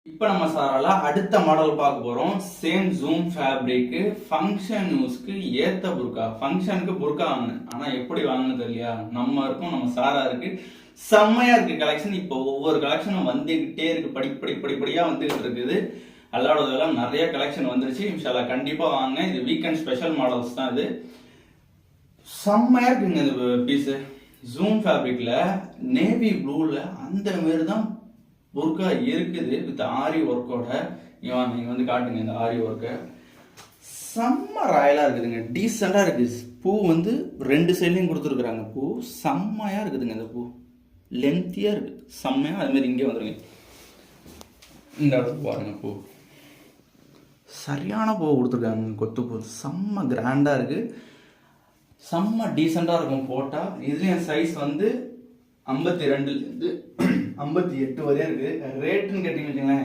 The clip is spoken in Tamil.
இப்போ நம்ம சாரால அடுத்த மாடல் பார்க்க போறோம். சேம் ஜூம் ஃபேப்ரிக் ஃபங்க்ஷன் யூஸ்க்கு ஏத்த புர்கா. ஃபங்க்ஷனுக்கு புர்கா வாங்கினேன், ஆனா எப்படி வாங்கினது இல்லையா, நம்ம இருக்கும் நம்ம சாரா இருக்கு. செம்மையா இருக்கு கலெக்ஷன். இப்போ ஒவ்வொரு கலெக்ஷனும் வந்துகிட்டே இருக்கு, படிப்படியா வந்துகிட்டு இருக்குது. அல்லாடதெல்லாம் நிறைய கலெக்ஷன் வந்துருச்சு. இன்ஷால்லா கண்டிப்பா வாங்க. இது வீக்கெண்ட் ஸ்பெஷல் மாடல்ஸ் தான். இது செம்மையா இருக்குங்க. இந்த பீஸ் ஜூம் ஃபேப்ரிக்ல நேவி ப்ளூல அந்த மாதிரி தான் புர்கா இருக்குது, வித் ஆரி ஒர்க்கோட. நீங்க வந்து காட்டுங்க இந்த ஆரி ஒர்க்கை. செம்ம ராயலா இருக்குதுங்க, டீசெண்டா இருக்கு. பூ வந்து ரெண்டு சைட்லையும் கொடுத்துருக்குறாங்க. பூ செம்மையா இருக்குதுங்க. இந்த பூ லென்த்தியா இருக்கு, செம்மையா. அது மாதிரி இங்கே வந்துருங்க, இந்த இடத்துக்கு பாருங்க. பூ சரியான பூ கொடுத்துருக்காங்க, கொத்து பூ. செம்ம கிராண்டா இருக்கு, செம்ம டீசெண்டா இருக்கும் போட்டா. இதுலயும் சைஸ் வந்து 52 58 வரையும் இருக்கு. ரேட்டுன்னு கேட்டீங்கன்னு வச்சுங்களேன்,